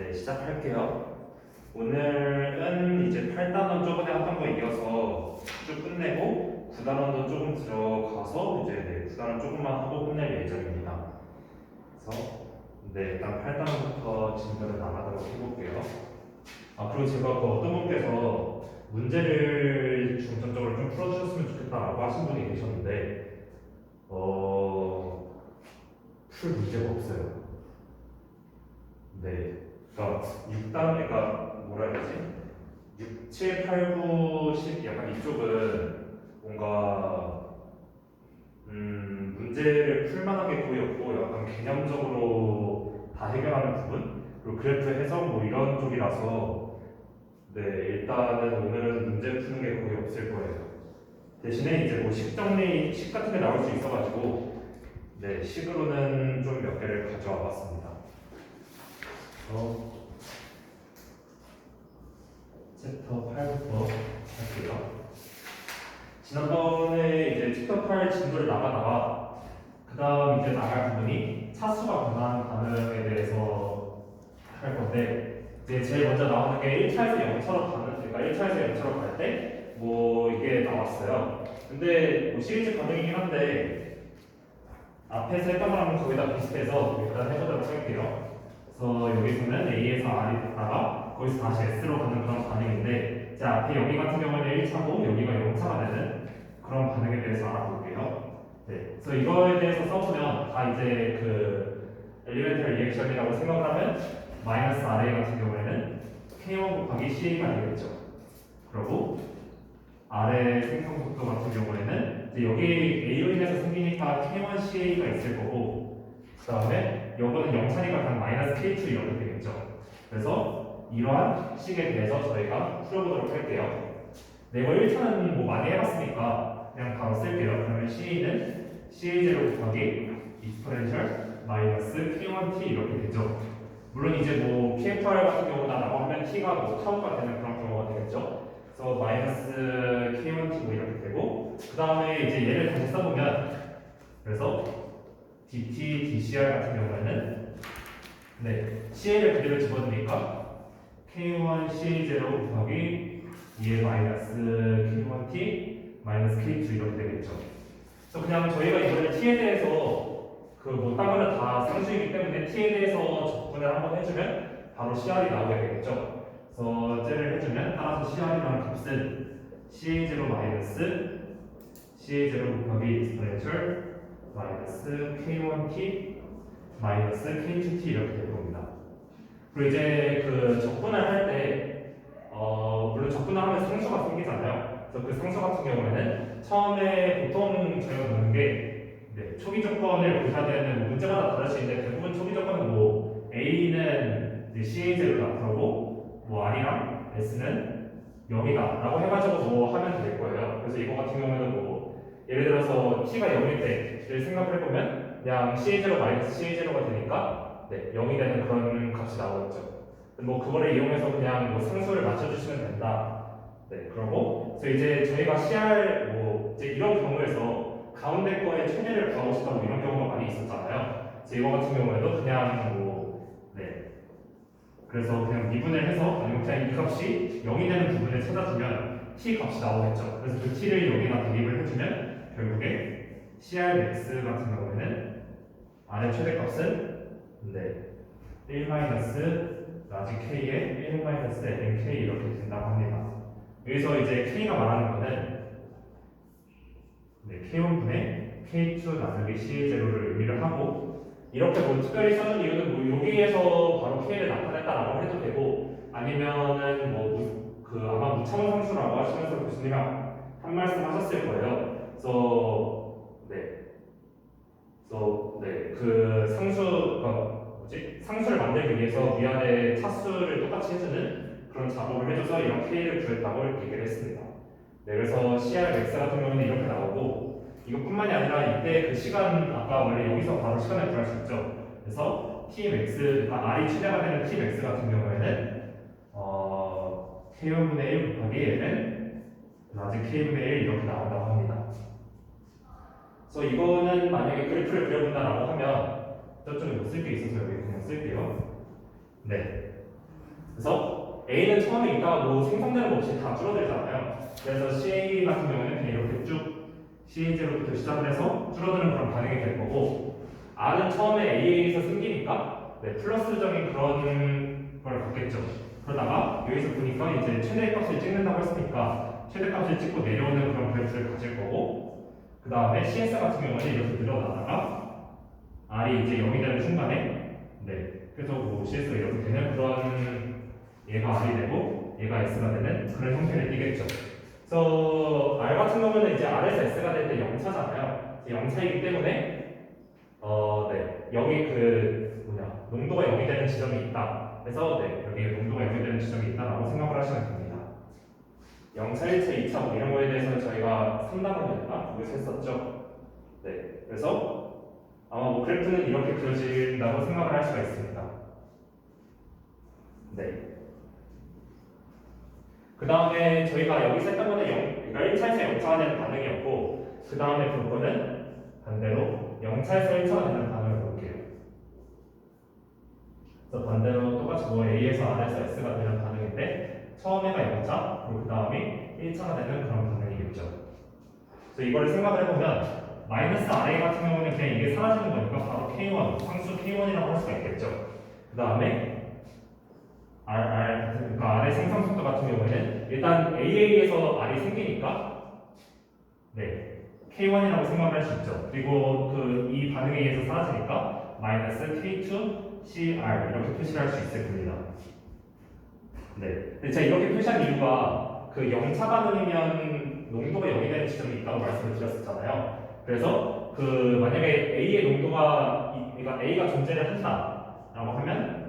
네, 시작할게요. 오늘은 이제 8단원 저번에 하던 거 이어서 쭉 끝내고 9단원도 조금 들어가서 이제 9단원 조금만 하고 끝낼 예정입니다. 그래서 일단 8단원부터 진도를 나가도록 해볼게요. 그리고 제가 그 어떤 분께서 문제를 중점적으로 좀 풀어주셨으면 좋겠다라고 하신 분이 계셨는데 풀 문제가 없어요. 네. 그러니까 6단, 그러니까 뭐라 해야 되지? 6, 7, 8, 9, 10 약간 이쪽은 뭔가 문제를 풀만하게 거의 없고 약간 개념적으로 다 해결하는 부분 그리고 그래프 해석 뭐 이런 쪽이라서 일단은 오늘은 문제 푸는 게 거의 없을 거예요. 대신에 이제 뭐 식 정리, 식 같은 게 나올 수 있어가지고 식으로는 좀 몇 개를 가져와 봤습니다. 챕터 8부터 할게요. 지난번에 이제 챕터 8 진도를 나가다가 그 다음 이제 나갈 부분이 차수가 변하는 반응에 대해서 할 건데 이제 제일 먼저 나오는 게 1차에서 0처럼 가는, 그러니까 1차에서 0처럼 갈 때 뭐 이게 나왔어요. 근데 뭐 시리즈 반응이긴 한데 앞에서 했던 거랑 거의 다 비슷해서 일단 해보도록 할게요. 그래서 여기서는 A에서 R이 됐다가 거기서 다시 S로 가는 그런 반응인데 자, 앞에 여기 같은 경우에는 1차고 여기가 0차가 되는 그런 반응에 대해서 알아볼게요. 그래서 이거에 대해서 써보면 다 이제 그 엘리멘탈 리액션이라고 생각을 하면 마이너스 RA 같은 경우에는 K1 곱하기 CA가 되겠죠. 그리고 R의 생성 속도 같은 경우에는 이제 여기 A로 인해서 생기니까 K1 CA가 있을 거고 그 다음에 요거는 0차니까 그냥 마이너스 K2 이렇게 되겠죠. 그래서 이러한 식에 대해서 저희가 풀어보도록 할게요. 이거 1차는 뭐 많이 해봤으니까 그냥 바로 쓸게요. 그러면 CA는 CA0 곱하기 익스포넨셜 마이너스 K1T 이렇게 되죠. 물론 이제 뭐 KFR 같은 경우나 라고 하면 T가 뭐 타우가 되는 그런 경우가 되겠죠. 그래서 마이너스 K1T 뭐 이렇게 되고 그 다음에 이제 얘를 다시 써보면 그래서 DT, DCR 같은 경우에는 CA를 그대로 집어넣으니까 K1 CA0 곱하기 2의 마이너스 K1T 마이너스 K2 이렇게 되겠죠. 그래서 그냥 저희가 이번에 T에 대해서 그 뭐 따로는 다 상수이기 때문에 T에 대해서 적분을 한번 해주면 바로 CR이 나오게 되겠죠. 그래서 째를 해주면 따라서 CR이라는 값은 CA0 마이너스 CA0 곱하기 익스포넨셜 마이너스 K1T 마이너스 K2T 이렇게 될 겁니다. 그리고 이제 그 적분을 할 때 물론 적분을 하면 상수가 생기잖아요. 그래서 그 상수 같은 경우에는 처음에 보통 저희가 넣는 게 초기 조건을 보셔야 되는 문제마다 다를 수 있는데 대부분 초기 조건은 뭐 A는 CA0가 그러고 뭐 R이랑 S는 0이다 라고 해가지고 뭐 하면 될 거예요. 그래서 이거 같은 경우에는 뭐 예를 들어서 T가 0일 때를 생각을 해보면 그냥 CA0 마이너스 CA0가 되니까 0이 되는 그런 값이 나오겠죠. 뭐 그거를 이용해서 그냥 뭐 상수를 맞춰주시면 된다. 그러고 그래서 이제 저희가 CR 뭐 이제 이런 경우에서 가운데 거에 최대를 구하고 싶다 뭐 이런 경우가 많이 있었잖아요. 그래서 이거 같은 경우에도 그냥 그래서 그냥 미분을 해서 아니면 그냥 이 값이 0이 되는 부분을 찾아주면 t 값이 나오겠죠. 그래서 그 t를 여기다 대입을 해주면 결국에 CR max 같은 경우에는 R의 최대값은 1 라지 K에 1 LNK 이렇게 된다고 합니다. 여기서 이제 K가 말하는 거는 K1분의 K2 나누기 CA0를 의미를 하고 이렇게 뭐 특별히 써준 이유는 뭐 여기에서 바로 K를 나타냈다라고 해도 되고 아니면은 아마 무차원 상수라고 하시면서 교수님이 한 말씀 하셨을 거예요. 그 상수를 만들기 위해서 위아래 차수를 똑같이 해주는 그런 작업을 해줘서 이런 K를 구했다고 얘기를 했습니다. 그래서 CR max 같은 경우는 이렇게 나오고 이것뿐만이 아니라 이때 그 시간 아까 원래 여기서 바로 시간을 구할 수 있죠. 그래서 T max, 그러니까 R이 최대가 되는 T max 같은 경우에는 K1분의 1 곱하기 L은 라지 K분의 1 이렇게 나온다고 합니다. 그래서 이거는 만약에 그래프를 그려본다라고 하면 저쪽에 못 쓸 게 있어서 여기 그냥 쓸게요. 그래서 A는 처음에 있다가 뭐 생성되는 거 없이 다 줄어들잖아요. 그래서 CA 같은 경우는 그냥 이렇게 쭉 CA0부터 시작을 해서 줄어드는 그런 반응이 될 거고, R은 처음에 AA에서 생기니까 네, 플러스적인 그런 걸 갖겠죠. 그러다가 여기서 보니까 이제 최대값을 찍는다고 했으니까 최대값을 찍고 내려오는 그런 그래프를 가질 거고, 그 다음에 CS 같은 경우는 이렇게 늘어나다가 R이 이제 0이 되는 순간에 네, 그래서 뭐 CS가 이렇게 되는 그런, 얘가 R이 되고 얘가 S가 되는 그런 형태를 띠겠죠. 그래서 R 같은 경우는 이제 R에서 S가 될 때 0차잖아요. 0차이기 때문에 네, 여기 그 뭐냐 농도가 0이 되는 지점이 있다. 그래서 네, 여기 농도가 0이 되는 지점이 있다라고 생각을 하시면 됩니다. 0차, 1차, 2차 뭐 이런 거에 대해서는 저희가 3단원이었나? 여기서 했었죠. 네, 그래서 아마 뭐 그래프는 이렇게 그려진다고 생각을 할 수가 있습니다. 네. 그 다음에 저희가 여기서 했던 거는 그러니까 1차에서 0차가 되는 반응이었고, 그 다음에 볼 거는 반대로 0차에서 1차가 되는 반응을 볼게요. 그래서 반대로 똑같이 뭐 A에서 R에서 S가 되는 반응인데, 처음에가 0차, 그리고 그 다음이 1차가 되는 그런 반응이겠죠. 그래서 이거를 생각을 해보면 마이너스 RA 같은 경우는 그냥 이게 사라지는 거니까 바로 K1, 상수 K1이라고 할 수가 있겠죠. 그 다음에 그러니까 R의 생성 속도 같은 경우에는 일단 AA에서 R이 생기니까 네, K1이라고 생각을 할 수 있죠. 그리고 그 이 반응에 의해서 사라지니까 마이너스 K2 CR 이렇게 표시를 할 수 있을 겁니다. 네, 근데 제가 이렇게 표시한 이유가 그 0차 반응이면 농도가 0이 되는 지점이 있다고 말씀을 드렸었잖아요. 그래서 그 만약에 A의 농도가 그러니까 A가 존재를 한다라고 하면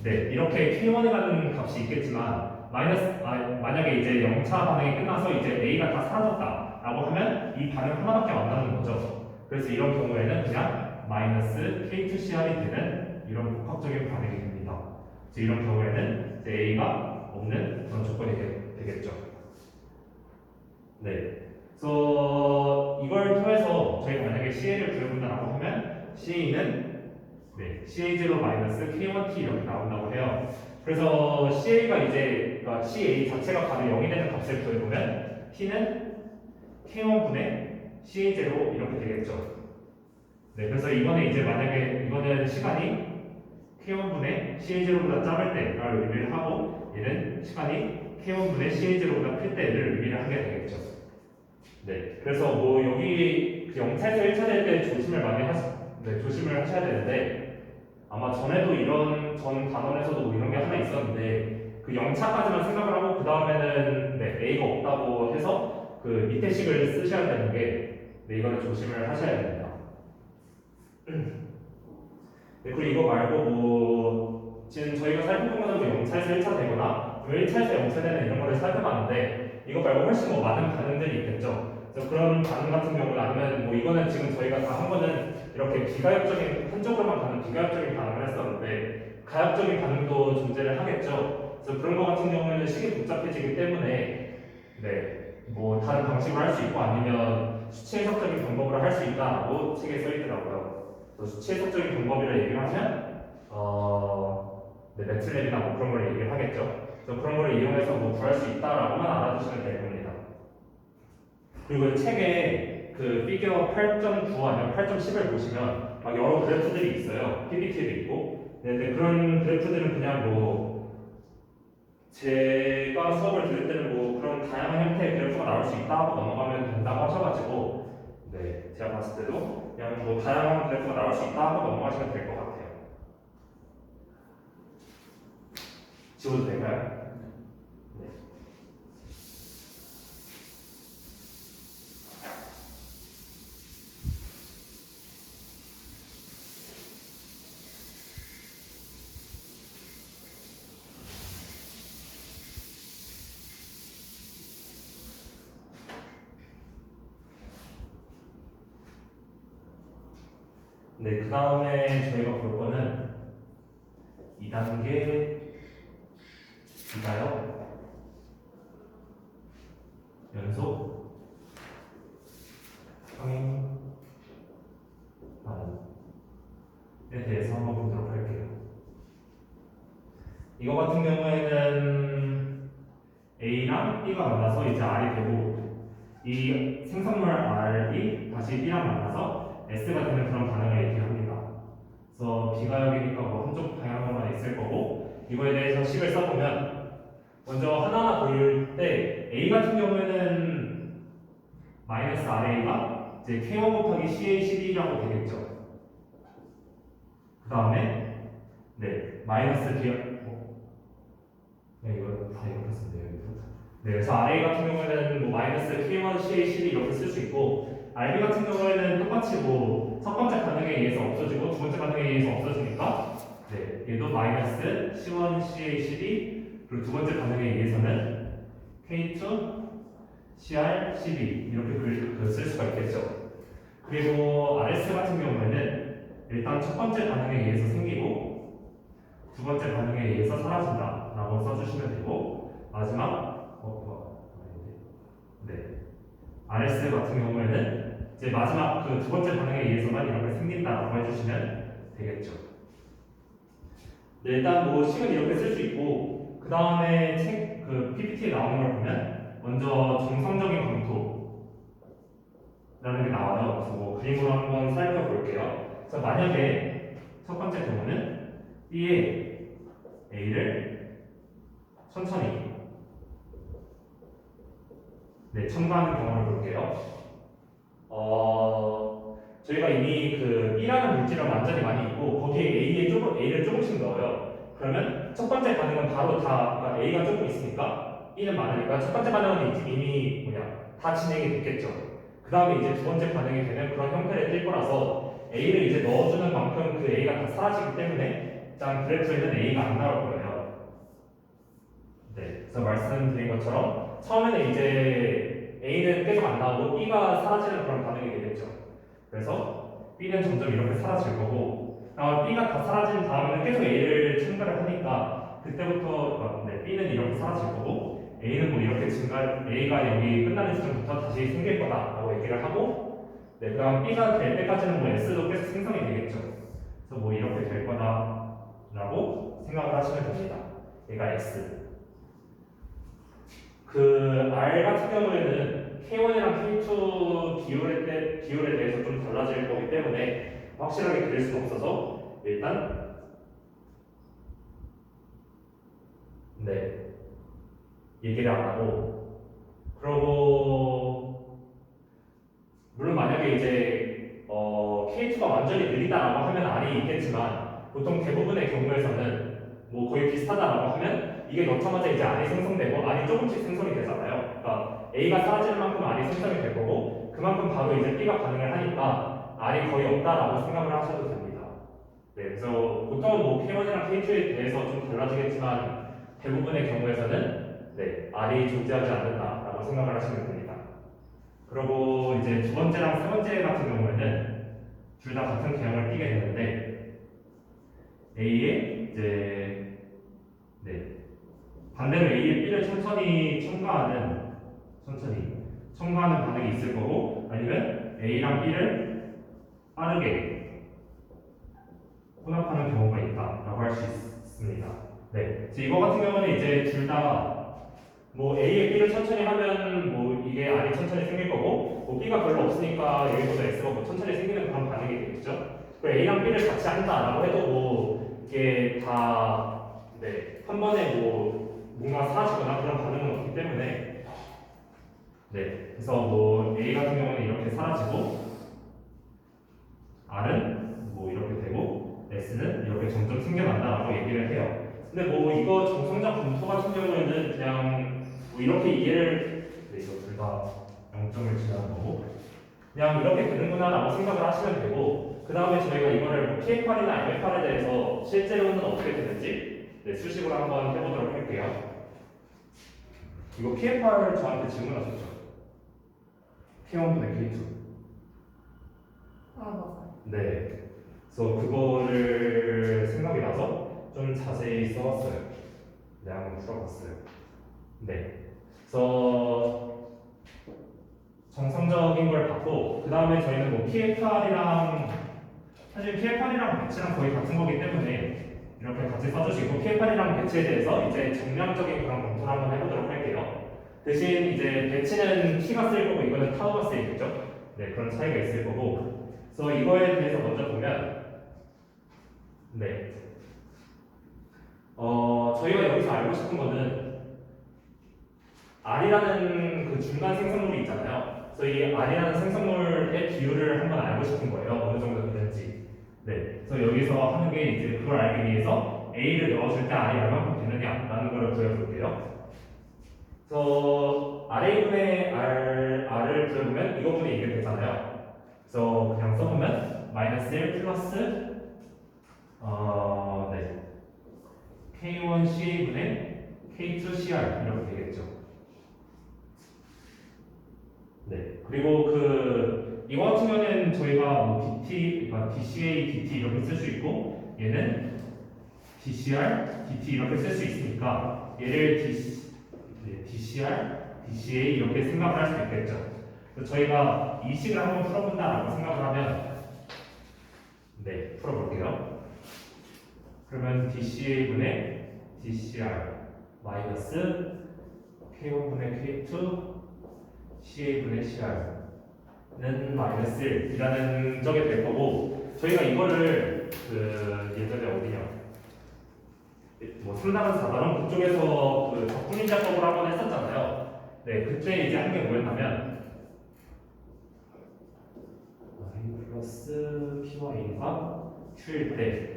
네, 이렇게 K1이라는 값이 있겠지만 만약에 이제 0차 반응이 끝나서 이제 A가 다 사라졌다라고 하면 이 반응 하나밖에 안 남는 거죠. 그래서 이런 경우에는 그냥 마이너스 K2CR이 되는 이런 복합적인 반응이 됩니다. 그래서 이런 경우에는 이제 A가 없는 그런 조건이 되겠죠. 네, 그래서 이걸 통해서 저희가 만약에 CA를 구해본다라고 하면 CA는 네, CA0 마이너스 K1T 이렇게 나온다고 해요. 그래서 CA가 이제 그러니까 CA 자체가 바로 0이 되는 값을 구해보면 T는 K1분의 CA0 이렇게 되겠죠. 네, 그래서 이거는 이제 만약에 이거는 시간이 K1분의 CA0보다 작을 때를 의미를 하고 얘는 시간이 K1분의 CA0보다 클 때를 의미를 하게 되겠죠. 네, 그래서 뭐 여기 그 0차에서 1차 될 때 조심을 많이 조심을 하셔야 되는데 아마 전에도 이런 전 단원에서도 뭐 이런 게 하나 있었는데 그 0차까지만 생각을 하고 그 다음에는 네, A가 없다고 해서 그 밑에 식을 쓰셔야 되는 게 네, 이거는 조심을 하셔야 됩니다. 네, 그리고 이거 말고 뭐 지금 저희가 살펴본 거는 뭐 0차에서 1차 되거나 1차에서 0차 되는 이런 거를 살펴봤는데 이거 말고 훨씬 뭐 많은 반응들이 있겠죠. 그래서 그런 반응 같은 경우는 아니면 뭐 이거는 지금 저희가 다 한 거는 이렇게 비가역적인 한쪽으로만 가는 비가역적인 반응을 했었는데 가역적인 반응도 존재를 하겠죠. 그래서 그런 거 같은 경우에는 식이 복잡해지기 때문에 네, 뭐 다른 방식으로 할 수 있고 아니면 수치 해석적인 방법으로 할 수 있다라고 책에 써 있더라고요. 수치 해석적인 방법이라 얘기를 하면 네, 매트랩이나 뭐 그런 걸 얘기를 하겠죠. 그래서 그런 걸 이용해서 뭐 구할 수 있다라고만 알아두시면 될 겁니다. 그리고 책에 그 피겨 8.9 아니면 8.10을 보시면 막 여러 그래프들이 있어요. PPT도 있고. 근데 그런 그래프들은 그냥 뭐 제가 수업을 들을 때는 뭐 그런 다양한 형태의 그래프가 나올 수 있다 하고 넘어가면 된다고 하셔가지고 네, 제가 봤을 때도 그냥 뭐 다양한 그래프가 나올 수 있다 하고 넘어가시면 될 것 같아요. 지워도 될까요? 네. 네, 그 다음에 저희가 볼 거는 2단계 기가역 연속 평행 반응에 대해서 한번 보도록 할게요. 이거 같은 경우에는 A랑 B가 만나서 이제 R이 되고 이 생성물 R이 다시 B랑 만나서 S가 되는 그런 반응을 얘기합니다. 그래서 B가 여기니까 뭐 한쪽 방향으로만 있을 거고 이거에 대해서 식을 써보면 먼저 하나하나 보일 때 A 같은 경우에는 마이너스 RA가 이제 K1 곱하기 CA12라고 되겠죠. 그 다음에 네 마이너스 D 네, 이거 다 이렇게 쓰면 돼요. 네, 그래서 RA 같은 경우에는 뭐 마이너스 K1 CA12 이렇게 쓸 수 있고 RB 같은 경우에는 똑같이 뭐 첫 번째 반응에 의해서 없어지고 두 번째 반응에 의해서 없어지니까 네, 얘도 마이너스 C1 CA12 그리고 두 번째 반응에 의해서는 K2 CR12 이렇게 쓸 수가 있겠죠. 그리고 RS 같은 경우에는 일단 첫 번째 반응에 의해서 생기고 두 번째 반응에 의해서 사라진다 라고 써주시면 되고 마지막 네 RS 같은 경우에는 이제 마지막 그 두 번째 반응에 의해서만 이렇게 생긴다라고 해주시면 되겠죠. 네, 일단 뭐 식은 이렇게 쓸 수 있고 그 다음에 그 PPT에 나오는 걸 보면 먼저 정성적인 검토라는 게 나와요. 그래서 뭐 그림으로 한번 살펴볼게요. 그래서 만약에 첫 번째 경우는 B에 A를 천천히 첨가하는 경우를 볼게요. 저희가 이미 그 B라는 물질을 완전히 많이 있고 거기에 A를 조금씩 넣어요. 그러면 첫 번째 반응은 바로 그러니까 A가 조금 있으니까 B는 많으니까 첫 번째 반응은 이미 다 진행이 됐겠죠. 그 다음에 이제 두 번째 반응이 되는 그런 형태를 띌 거라서 A를 이제 넣어주는 만큼 그 A가 다 사라지기 때문에 일단 그래프에는 A가 안 나올 거예요. 네, 그래서 말씀드린 것처럼 처음에는 이제 A는 계속 안 나오고 B가 사라지는 그런 반응이 되겠죠. 그래서 B는 점점 이렇게 사라질 거고 B가 다 사라진 다음에는 계속 A를 첨가를 하니까 그때부터 B는 이렇게 사라질 거고 A는 뭐 이렇게 A가 여기 끝나는 시점부터 다시 생길 거다라고 얘기를 하고 그 다음 B가 될 때까지는 뭐 S도 계속 생성이 되겠죠. 그래서 뭐 이렇게 될 거다라고 생각을 하시면 됩니다. 얘가 S. 그 R 같은 경우에는 K1이랑 K2 비율에 대해서 좀 달라질 거기 때문에 확실하게 그릴 수는 없어서 일단 얘기를 안 하고 그러고 물론 만약에 이제 K2가 완전히 느리다라고 하면 R이 있겠지만 보통 대부분의 경우에서는 뭐 거의 비슷하다라고 하면 이게 넣자마자 이제 R이 생성되고 R이 조금씩 생성이 되잖아요. 그러니까 A가 사라지는 만큼 R이 생성이 될 거고 그만큼 바로 이제 B가 반응을 하니까 R이 거의 없다라고 생각을 하셔도 됩니다. 그래서 보통은 뭐 K1이랑 K2에 대해서 좀 달라지겠지만 대부분의 경우에서는 R이 존재하지 않는다라고 생각을 하시면 됩니다. 그리고 이제 두 번째랑 세 번째 같은 경우에는 둘 다 같은 개형을 띠게 되는데 A에 이제 반대로 A에 B를 천천히 첨가하는 반응이 있을 거고 아니면 A랑 B를 빠르게 혼합하는 경우가 있다라고 할 수 있습니다. 이거 같은 경우는 이제 둘 다 뭐 A에 B를 천천히 하면 뭐 이게 R이 천천히 생길 거고 뭐 B가 별로 없으니까 여기보다 S가 뭐 천천히 생기는 그런 반응이 되겠죠. 그리고 A랑 B를 같이 한다라고 해도 뭐 이게 다 한 번에 뭐 뭔가 사라지거나 그런 반응은 없기 때문에 그래서 뭐 A 같은 경우는 이렇게 사라지고 R은 뭐 이렇게 되고 S는 이렇게 점점 생겨난다라고 얘기를 해요. 근데 뭐 이거 정성적 검토 같은 경우에는 그냥 뭐 이렇게 이해를 이거 둘 다 0점을 지나는 거고 그냥 이렇게 되는구나라고 생각을 하시면 되고 그 다음에 저희가 이거를 뭐 PFR이나 MFR에 대해서 실제로는 어떻게 되는지 수식으로 한번 해보도록 할게요. 이거 PFR 저한테 질문하셨죠? K1분의 K2. 맞아요. 그래서 그거를 생각이 나서 좀 자세히 써봤어요. 한번 풀어봤어요. 그래서 정상적인 걸 받고 그 다음에 저희는 뭐 PFR이랑 사실 PFR이랑 배치랑 거의 같은 거기 때문에 이렇게 같이 써주시고 K8이랑 배치에 대해서 이제 정량적인 그런 검토를 한번 해보도록 할게요. 대신 이제 배치는 T가 쓰일 거고 이거는 타우가 쓰이겠죠? 네, 그런 차이가 있을 거고. 그래서 이거에 대해서 먼저 보면, 네, 저희가 여기서 알고 싶은 거는 R이라는 그 중간 생성물이 있잖아요. 그래서 이 R이라는 생성물의 비율을 한번 알고 싶은 거예요. 어느 정도 되는지. 네, 그래서 여기서 하는 게 이제 그걸 알기 위해서 A를 넣어줄 때 R이 얼마큼 되느냐라는 걸 구해볼게요. 그래서 R분의 R을 구해보면 이것분의 이게 되잖아요. 그래서 그냥 써보면 마이너스 1 플러스 네, K1CA분의 K2CR 이렇게 되겠죠. 네, 그리고 이거 같은 경우는 저희가 뭐 DT, 그러니까 DCA, DT 이렇게 쓸 수 있고 얘는 DCR, DT 이렇게 쓸 수 있으니까 얘를 DCR, DCA 이렇게 생각을 할 수 있겠죠. 그래서 저희가 이 식을 한번 풀어본다라고 생각을 하면 네, 풀어볼게요. 그러면 DCA분의 DCR 마이너스 K1분의 K2 CA분의 CR는 마이너스 1이라는 적이 될 거고 저희가 이거를 예전에 어디냐 뭐 3단원, 4단원 그쪽에서 적분인자법을 한번 했었잖아요. 네, 그때 이제 한 게 뭐였냐면 y 플러스 p1과 q일 때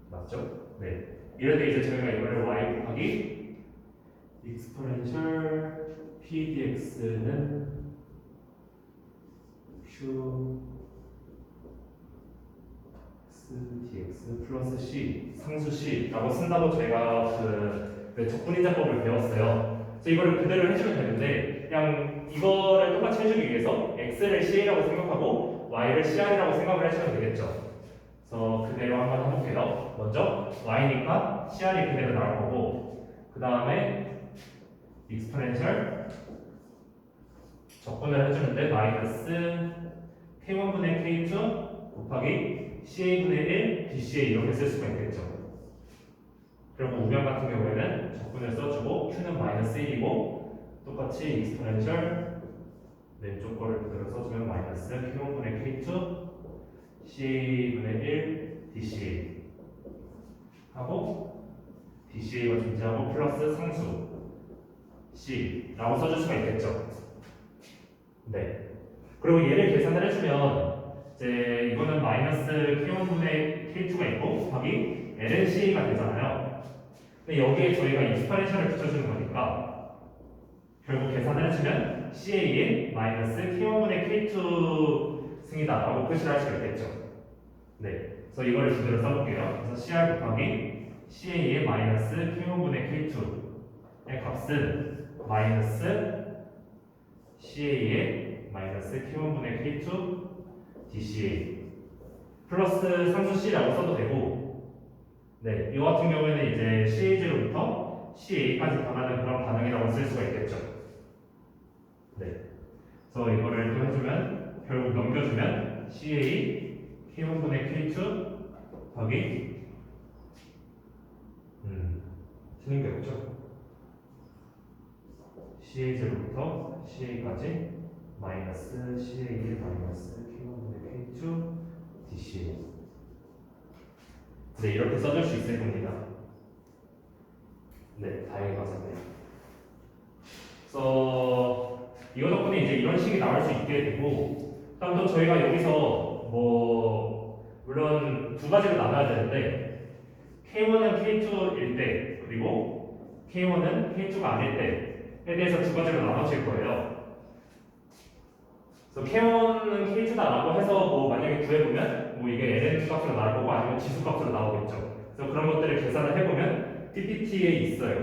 맞죠? 네, 이럴 때 이제 저희가 이거를 y 곱하기 exponential p dx는 q dx 플러스 c 상수 c라고 쓴다고 저희가 적분인자법을 배웠어요. 그래서 이거를 그대로 해주면 되는데 그냥 이거를 똑같이 해주기 위해서 x를 ca라고 생각하고 y를 cr이라고 생각을 해주면 되겠죠. 그래서 그대로 한번 해볼게요. 먼저 y니까 cr이 그대로 나올 거고 그 다음에 exponential 적분을 해주는데 마이너스 k1분의 k2 곱하기 CA분의 1, DCA 이렇게 쓸 수가 있겠죠. 그리고 우변 같은 경우에는 적분을 써주고 Q는 마이너스 1이고 똑같이 익스포넨셜 왼쪽 거를 그대로 써주면 마이너스 Q1분의 K2 CA분의 1, DCA 하고 DCA가 존재하고 플러스 상수 C라고 써줄 수가 있겠죠. 네. 그리고 얘를 계산을 해주면 이제 이거는 마이너스 K1분의 K2가 있고 곱하기 LNC가 되잖아요. 근데 여기에 저희가 익스포넨셜을 붙여주는 거니까 결국 계산을 해주면 CA의 마이너스 K1분의 K2 승이다 라고 표시를 할 수가 있겠죠. 네, 그래서 이거를 그대로 써볼게요. 그래서 CR 곱하기 CA의 마이너스 K1분의 K2의 값은 마이너스 CA의 마이너스 K1분의 K2 DCA 플러스 상수 C라고 써도 되고 네, 이 같은 경우에는 이제 CA0부터 CA까지 변하는 그런 반응이라고 쓸 수가 있겠죠. 네, 그래서 이거를 또 해주면 결국 넘겨주면 CA K1분의 K2 더하기 틀린 게 없죠. CA0부터 CA까지 마이너스 CA1 마이너스 K1분의 K2 DCA 네, 이렇게 써줄 수 있을 겁니다. 네, 다행히 맞았네요. 그래서 이거 덕분에 이제 이런 식이 나올 수 있게 되고 다음 또 저희가 여기서 물론 두 가지로 나눠야 되는데 K1은 K2일 때 그리고 K1은 K2가 아닐 때에 대해서 두 가지로 나눠질 거예요. 그래서 K1은 K2다라고 해서 만약에 구해보면 이게 LN 값으로 나올 거고 아니면 지수 값으로 나오겠죠. 그래서 그런 것들을 계산을 해보면 PPT에 있어요.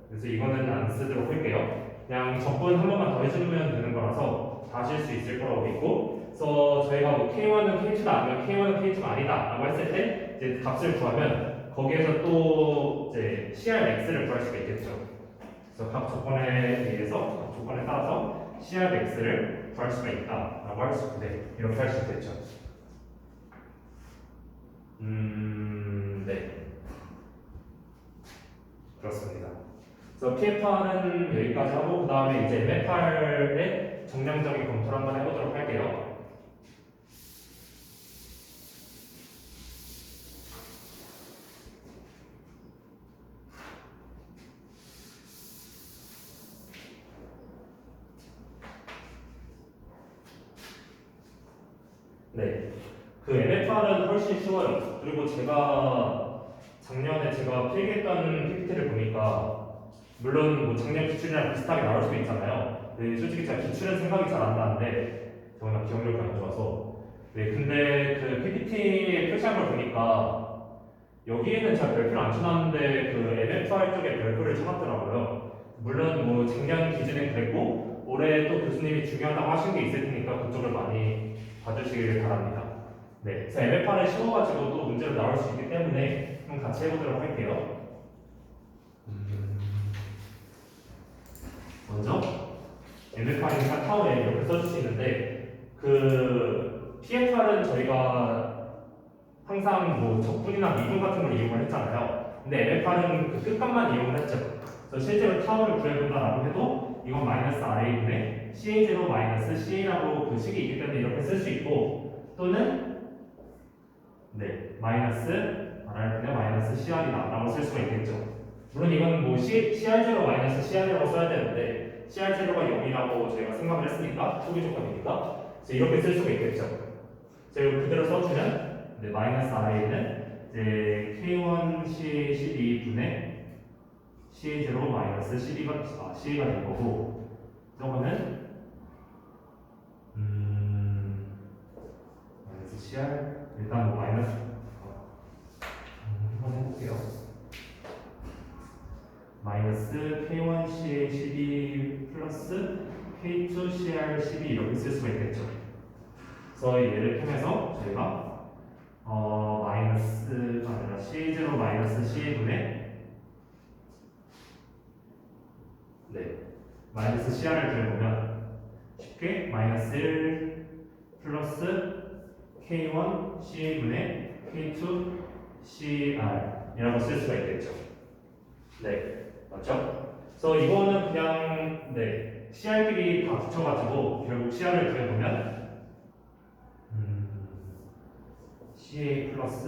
그래서 이거는 안 쓰도록 할게요. 그냥 적분 한 번만 더 해주면 되는 거라서 다 하실 수 있을 거라고 믿고 그래서 저희가 K1은 K2다 아니면 K1은 K2가 아니다 라고 했을 때 이제 값을 구하면 거기에서 또 이제 CRX를 구할 수가 있겠죠. 그래서 각 조건에 의해서 각 조건에 따라서 CRX를 구할 수가 있다라고 할 수 있는데 이렇게 할 수 있겠죠. 네. TFR은 여기까지 하고 그 다음에 이제 MFR의 정량적인 검토를 한번 해보도록 할게요. 네, 그 MFR은 훨씬 쉬워요. 그리고 작년에 제가 필기했던 PPT를 보니까 물론 뭐 작년 기출이랑 비슷하게 나올 수도 있잖아요. 근데 솔직히 제가 기출은 생각이 잘 안 나는데 워낙 기억력이 안 좋아서. 네, 근데 그 PPT에 표시한 걸 보니까 여기에는 제가 별표를 안 쳐놨는데 그 MFR 쪽에 별표를 쳐놨더라고요. 물론 뭐 작년 기준은 그랬고 올해 또 교수님이 중요하다고 하신 게 있을 테니까 그쪽을 많이 봐주시길 바랍니다. 네, 그래서 MFR은 쉬워가지고 또 문제로 나올 수 있기 때문에 한번 같이 해보도록 할게요. 먼저 MFR이니까 타워에 이렇게 써줄 수 있는데 그 PFR은 저희가 항상 뭐 적분이나 미분 같은 걸 이용을 했잖아요. 근데 MFR은 그 끝값만 이용을 했죠. 그래서 실제로 타워를 구해본다라고 해도 이건 마이너스 R분의 CA0 마이너스 CA라고 그 식이 있기 때문에 이렇게 쓸 수 있고 또는 네, 마이너스 R분의 마이너스 CR이다 라고 쓸 수가 있겠죠. 물론 이건 뭐 CR0 마이너스 CR이라고 써야 되는데 CR0가 0이라고 저희가 생각을 했으니까 초기 조건이니까 그래서 이렇게 쓸 수가 있겠죠. 제가 그대로 써주면 네, 마이너스 R에는 이제 K1 C12분의 CA0 마이너스 CA가 될 거고 저거는 마이너스 CR 일단 뭐 마이너스 한번 해볼게요. 마이너스 K1 CA12 플러스 K2 CR12 이렇게 쓸 수가 있겠죠. 그래서 얘를 통해서 저희가 마이너스가 아니라 CA0 마이너스 CA분의 네, 마이너스 CR을 들어보면 쉽게 마이너스 1 플러스 K1 CA분의 K2 CR이라고 쓸 수가 있겠죠. 네, 맞죠? 그래서 이거는 그냥 네, CR끼리 다 붙여가지고 결국 CR을 구해보면 CA 플러스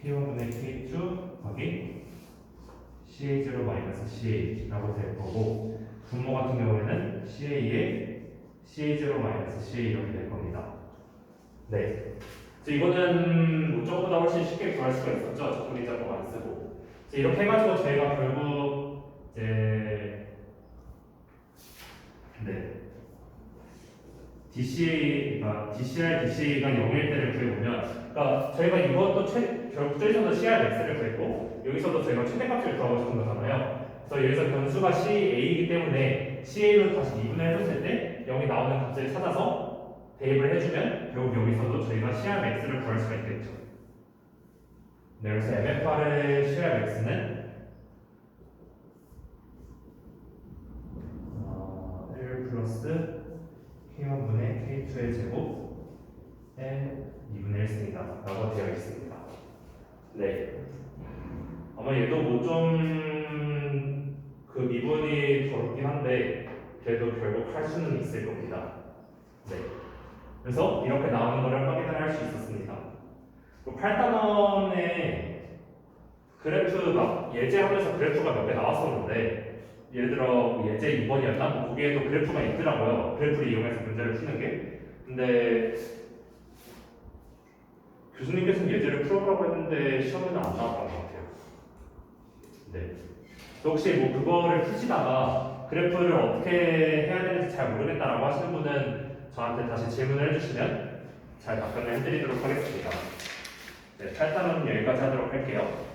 K1분의 K2 더하기 CA0 마이너스 CA라고 될 거고 분모 같은 경우에는 CA에 CA0 마이너스 CA 이렇게 될 겁니다. 네. 그래서 이거는 뭐 저거보다 훨씬 쉽게 구할 수가 있었죠. 적분이 자꾸 안 쓰고. 그래서 이렇게 해가지고 저희가 결국 이제 네. DCR, DCA가 0일 때를 구해보면 그러니까 저희가 이것도 결국 저기서도 CR max를 구했고 여기서도 저희가 최대값을 구하고 싶은 거잖아요. 그래서 여기서 변수가 CA이기 때문에 CA로 다시 2분의 해줬을 때 0이 나오는 값을 찾아서 대입을 해주면 결국 여기서도 저희가 CR max를 구할 수가 있겠죠. 네, 그래서 MFR의 CR max는 1 플러스 K1분의 K2의 제곱에 2분의 1승이다 라고 되어 있습니다. 네. 아마 얘도 뭐 좀 그 미분이 더럽긴 한데 그래도 결국 할 수는 있을 겁니다. 네. 그래서 이렇게 나오는 거를 확인을 할 수 있었습니다. 8단원에 그래프가 예제하면서 그래프가 몇 개 나왔었는데 예를 들어 예제 2번이었나? 거기에도 그래프가 있더라고요. 그래프를 이용해서 문제를 푸는 게. 근데 교수님께서는 예제를 풀어보라고 했는데 시험에는 안 나왔던 것 같아요. 네. 혹시 뭐 그거를 푸시다가 그래프를 어떻게 해야 되는지 잘 모르겠다라고 하시는 분은 저한테 다시 질문을 해주시면 잘 답변을 해드리도록 하겠습니다. 네, 8단원은 여기까지 하도록 할게요.